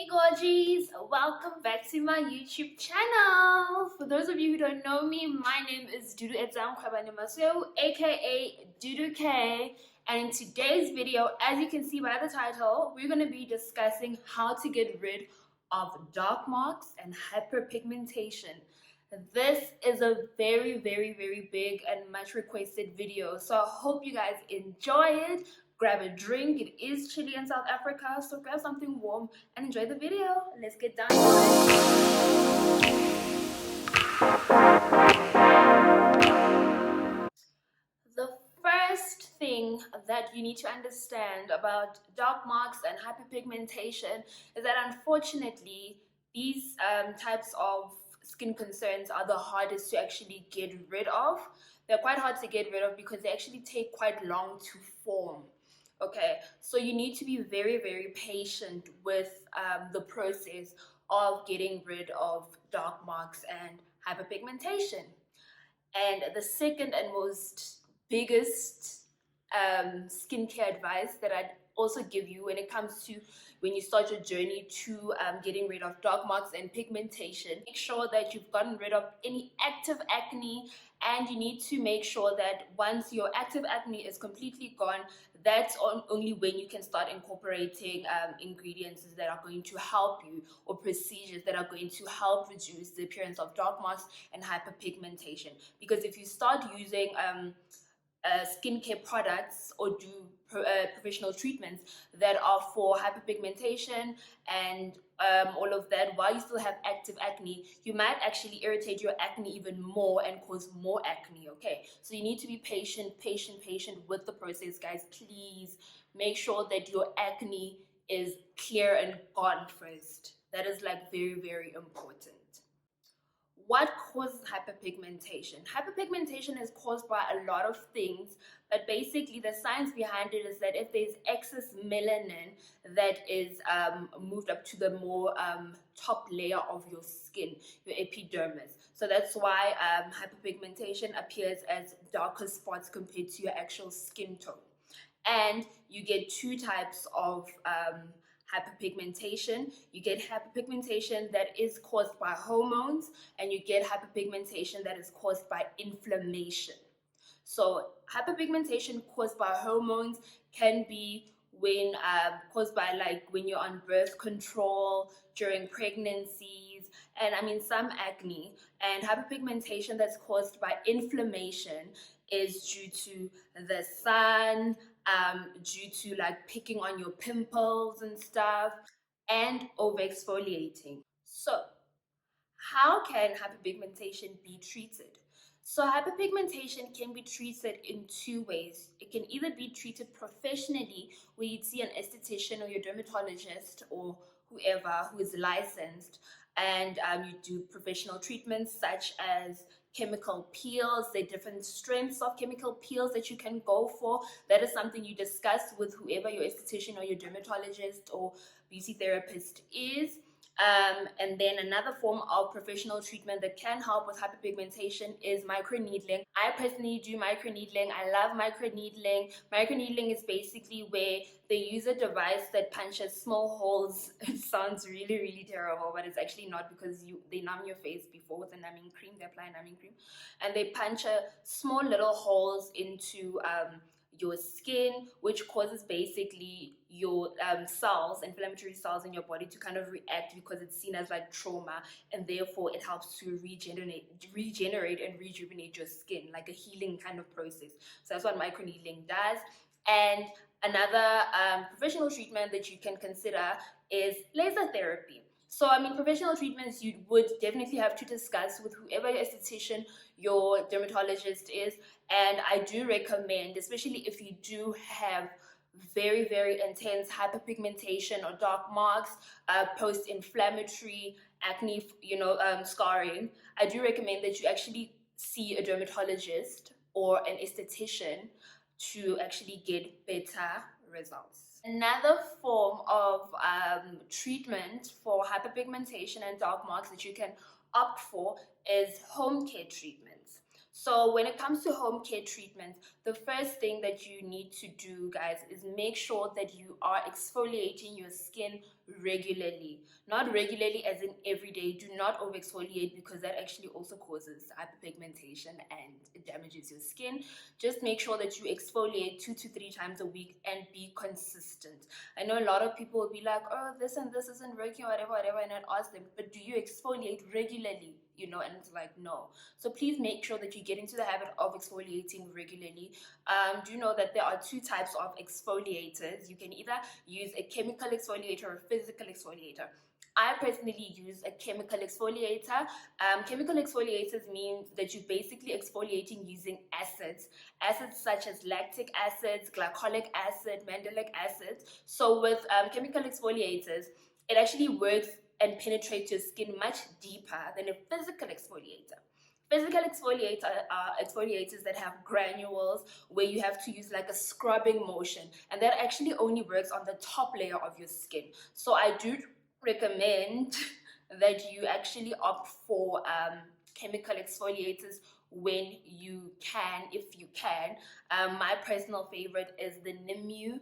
Hey Gorgies, welcome back to my YouTube channel. For those of you who don't know me, my name is duduetsangk aka Dudu K, and in today's video, as you can see by the title, we're going to be discussing how to get rid of dark marks and hyperpigmentation. This is a very big and much requested video, so I hope you guys enjoy it. Grab a drink. It is chilly in South Africa, so grab something warm and enjoy the video. Let's get down to it. The first thing that you need to understand about dark marks and hyperpigmentation is that unfortunately these types of skin concerns are the hardest to actually get rid of. They're quite hard to get rid of because they actually take quite long to form. Okay, so you need to be very patient with the process of getting rid of dark marks and hyperpigmentation. And the second and most biggest skincare advice that I'd also give you when it comes to when you start your journey to getting rid of dark marks and pigmentation, make sure that you've gotten rid of any active acne, and you need to make sure that once your active acne is completely gone, that's only when you can start incorporating ingredients that are going to help you, or procedures that are going to help reduce the appearance of dark marks and hyperpigmentation. Because if you start using skincare products or do professional treatments that are for hyperpigmentation and all of that while you still have active acne, you might actually irritate your acne even more and cause more acne. Okay, so you need to be patient with the process, guys. Please make sure that your acne is clear and gone first. That is like very important. What causes hyperpigmentation? Hyperpigmentation is caused by a lot of things, but basically the science behind it is that if there's excess melanin that is moved up to the more top layer of your skin, your epidermis. So that's why hyperpigmentation appears as darker spots compared to your actual skin tone. And you get two types of hyperpigmentation. You get hyperpigmentation that is caused by hormones, and you get hyperpigmentation that is caused by inflammation. So hyperpigmentation caused by hormones can be when caused by like when you're on birth control, during pregnancies, and I mean some acne. And hyperpigmentation that's caused by inflammation is due to the sun, due to like picking on your pimples and stuff, and overexfoliating. So how can hyperpigmentation be treated? So hyperpigmentation can be treated in two ways. It can either be treated professionally, where you'd see an esthetician or your dermatologist or whoever who is licensed, and you do professional treatments such as chemical peels. There are different strengths of chemical peels that you can go for. That is something you discuss with whoever your esthetician or your dermatologist or beauty therapist is. And then another form of professional treatment that can help with hyperpigmentation is microneedling. I personally do microneedling. I love microneedling. Microneedling is basically where they use a device that punches small holes. It sounds really terrible, but it's actually not, because they numb your face before with a numbing cream. They apply a numbing cream, and they punch a small little holes into your skin, which causes basically your cells, inflammatory cells in your body, to kind of react, because it's seen as like trauma, and therefore it helps to regenerate and rejuvenate your skin, like a healing kind of process. So that's what microneedling does. And another professional treatment that you can consider is laser therapy. So, I mean, professional treatments you would definitely have to discuss with whoever your esthetician, your dermatologist is. And I do recommend, especially if you do have very intense hyperpigmentation or dark marks, post-inflammatory acne, scarring, I do recommend that you actually see a dermatologist or an esthetician to actually get better results. Another form of treatment for hyperpigmentation and dark marks that you can opt for is home care treatments. So when it comes to home care treatments, the first thing that you need to do, guys, is make sure that you are exfoliating your skin regularly. Not regularly as in every day. Do not over exfoliate, because that actually also causes hyperpigmentation and it damages your skin. Just make sure that you exfoliate 2 to 3 times a week and be consistent. I know a lot of people will be like, oh, this and this isn't working, whatever, and I'd ask them, but do you exfoliate regularly? And it's like, no. So please make sure that you get into the habit of exfoliating regularly. Do you know that there are 2 types of exfoliators? You can either use a chemical exfoliator or a physical exfoliator. I personally use a chemical exfoliator. Chemical exfoliators means that you're basically exfoliating using acids such as lactic acids, glycolic acid, mandelic acid. So with chemical exfoliators, it actually works and penetrates your skin much deeper than a physical exfoliator. Physical exfoliator are exfoliators that have granules where you have to use like a scrubbing motion, and that actually only works on the top layer of your skin. So I do recommend that you actually opt for chemical exfoliators when you can, if you can. My personal favorite is the Nimu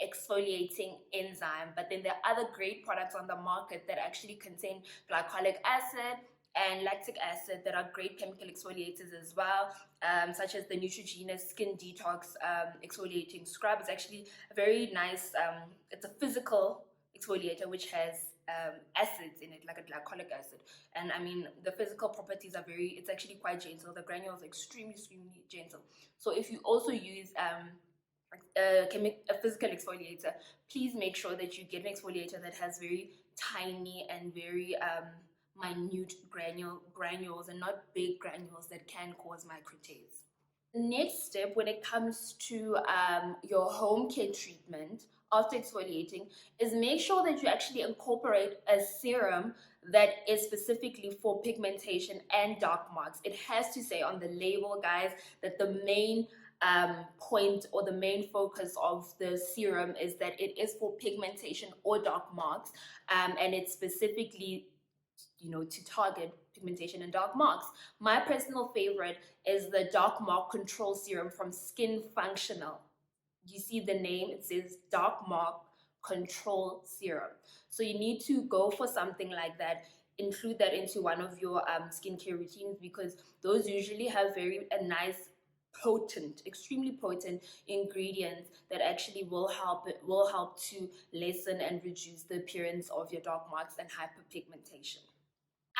exfoliating enzyme, but then there are other great products on the market that actually contain glycolic acid and lactic acid that are great chemical exfoliators as well, such as the Neutrogena Skin Detox exfoliating scrub. It's actually a very nice, it's a physical exfoliator which has acids in it, like a glycolic acid. And I mean, the physical properties are it's actually quite gentle. The granules are extremely gentle. So if you also use a physical exfoliator, please make sure that you get an exfoliator that has very tiny and very minute granules and not big granules that can cause microtears. The next step when it comes to your home care treatment after exfoliating is make sure that you actually incorporate a serum that is specifically for pigmentation and dark marks. It has to say on the label, guys, that the main point or the main focus of the serum is that it is for pigmentation or dark marks, and it's specifically to target pigmentation and dark marks. My personal favorite is the Dark Mark Control Serum from Skin Functional. You see the name, it says Dark Mark Control Serum. So you need to go for something like that. Include that into one of your skincare routines, because those usually have a nice potent, extremely potent ingredients that actually will help to lessen and reduce the appearance of your dark marks and hyperpigmentation.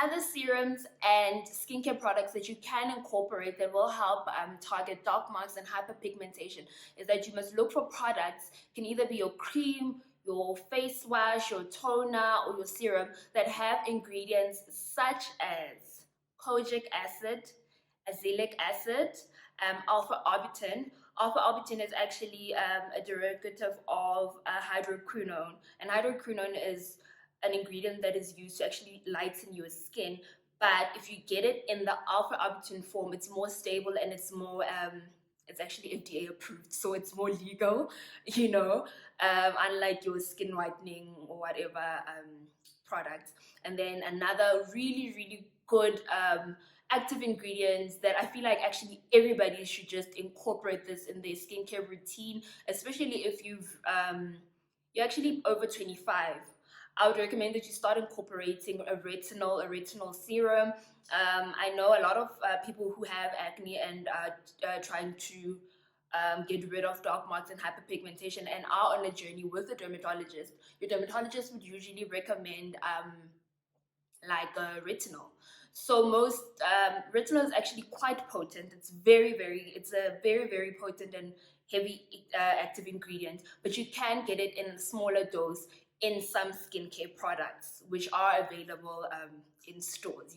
Other serums and skincare products that you can incorporate that will help target dark marks and hyperpigmentation is that you must look for products. It can either be your cream, your face wash, your toner, or your serum that have ingredients such as kojic acid, azelaic acid, alpha-arbutin. Alpha-arbutin is actually a derivative of hydroquinone, and hydroquinone is an ingredient that is used to actually lighten your skin. But if you get it in the alpha-arbutin form, it's more stable and it's more it's actually FDA approved, so it's more legal, unlike your skin whitening or whatever products. And then another really, really good active ingredients that I feel like actually everybody should just incorporate this in their skincare routine, especially if you're actually over 25. I would recommend that you start incorporating a retinol serum. I know a lot of people who have acne and are trying to get rid of dark marks and hyperpigmentation and are on a journey with a dermatologist. Your dermatologist would usually recommend like retinol. So most retinol is actually quite potent. It's a very, very potent and heavy active ingredient, but you can get it in a smaller dose in some skincare products, which are available in stores,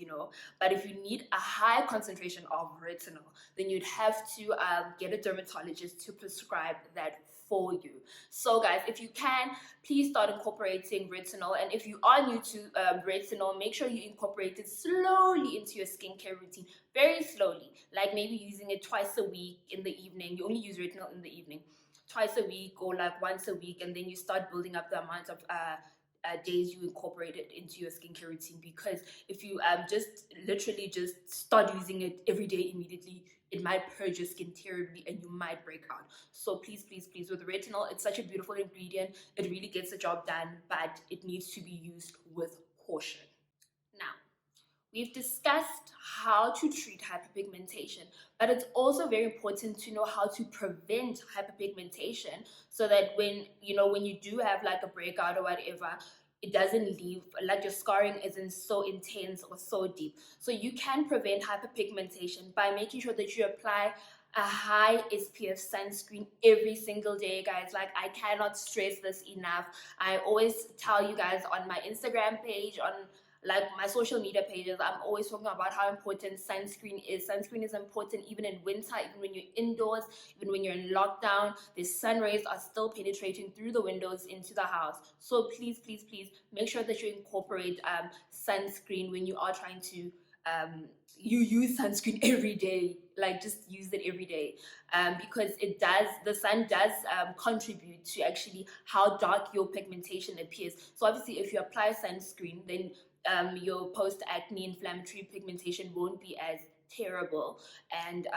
But if you need a high concentration of retinol, then you'd have to get a dermatologist to prescribe that for you. So guys, if you can, please start incorporating retinol. And if you are new to retinol, make sure you incorporate it slowly into your skincare routine, very slowly, like maybe using it twice a week in the evening. You only use retinol in the evening, twice a week or like once a week, and then you start building up the amount of days you incorporate it into your skincare routine, because if you just literally just start using it every day immediately, it might purge your skin terribly and you might break out. So please, please, please, with retinol, it's such a beautiful ingredient. It really gets the job done, but it needs to be used with caution. Now, we've discussed how to treat hyperpigmentation, but it's also very important to know how to prevent hyperpigmentation, so that when you do have like a breakout or whatever, it doesn't leave, like your scarring isn't so intense or so deep. So you can prevent hyperpigmentation by making sure that you apply a high SPF sunscreen every single day, guys. Like, I cannot stress this enough. I always tell you guys on my Instagram page, on like my social media pages, I'm always talking about how important sunscreen is. Sunscreen is important even in winter, even when you're indoors, even when you're in lockdown. The sun rays are still penetrating through the windows into the house. So please, please, please make sure that you incorporate sunscreen when you are trying to you use sunscreen every day. Like, just use it every day, because the sun does contribute to actually how dark your pigmentation appears. So obviously, if you apply sunscreen, then your post-acne inflammatory pigmentation won't be as terrible. And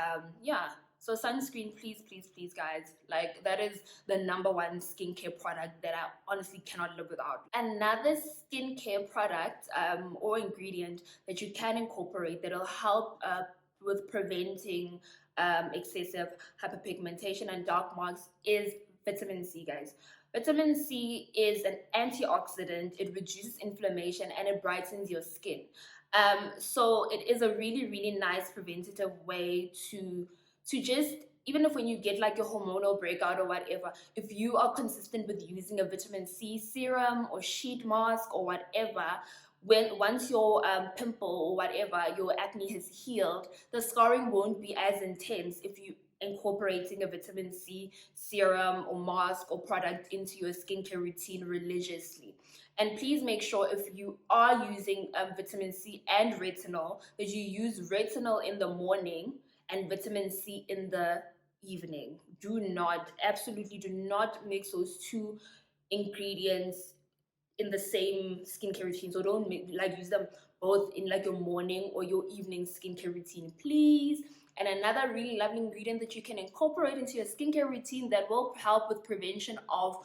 yeah, so sunscreen, please, please, please, guys. Like, that is the #1 skincare product that I honestly cannot live without. Another skincare product or ingredient that you can incorporate that'll help with preventing excessive hyperpigmentation and dark marks is vitamin C, guys. Vitamin C is an antioxidant. It reduces inflammation and it brightens your skin. So it is a really, really nice preventative way to just, even if when you get like a hormonal breakout or whatever, if you are consistent with using a vitamin C serum or sheet mask or whatever, once your pimple or whatever, your acne has healed, the scarring won't be as intense if you incorporating a vitamin C serum or mask or product into your skincare routine religiously. And please make sure, if you are using vitamin C and retinol, that you use retinol in the morning and vitamin C in the evening. Do not, absolutely do not mix those two ingredients in the same skincare routine. So don't use them both in like your morning or your evening skincare routine, please. And another really lovely ingredient that you can incorporate into your skincare routine that will help with prevention of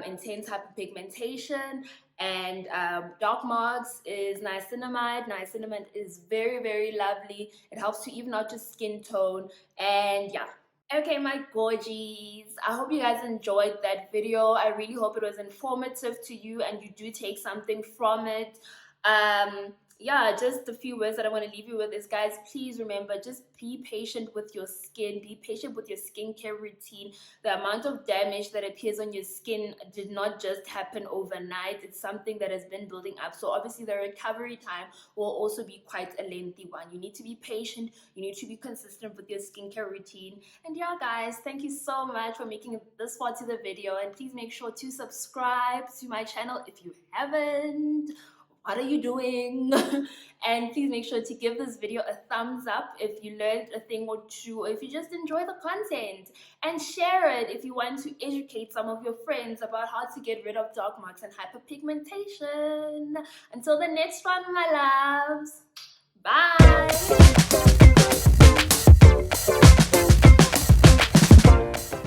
intense hyperpigmentation and dark marks is niacinamide. Niacinamide is very, very lovely. It helps to even out your skin tone. And yeah. Okay, my Gorgies, I hope you guys enjoyed that video. I really hope it was informative to you and you do take something from it. Yeah, just a few words that I want to leave you with is, guys, please remember, just be patient with your skin. Be patient with your skincare routine. The amount of damage that appears on your skin did not just happen overnight. It's something that has been building up. So obviously the recovery time will also be quite a lengthy one. You need to be patient. You need to be consistent with your skincare routine. And yeah, guys, thank you so much for making it this far to the video. And please make sure to subscribe to my channel if you haven't. What are you doing? And please make sure to give this video a thumbs up if you learned a thing or two, or if you just enjoy the content, and share it if you want to educate some of your friends about how to get rid of dark marks and hyperpigmentation. Until the next one, my loves, bye.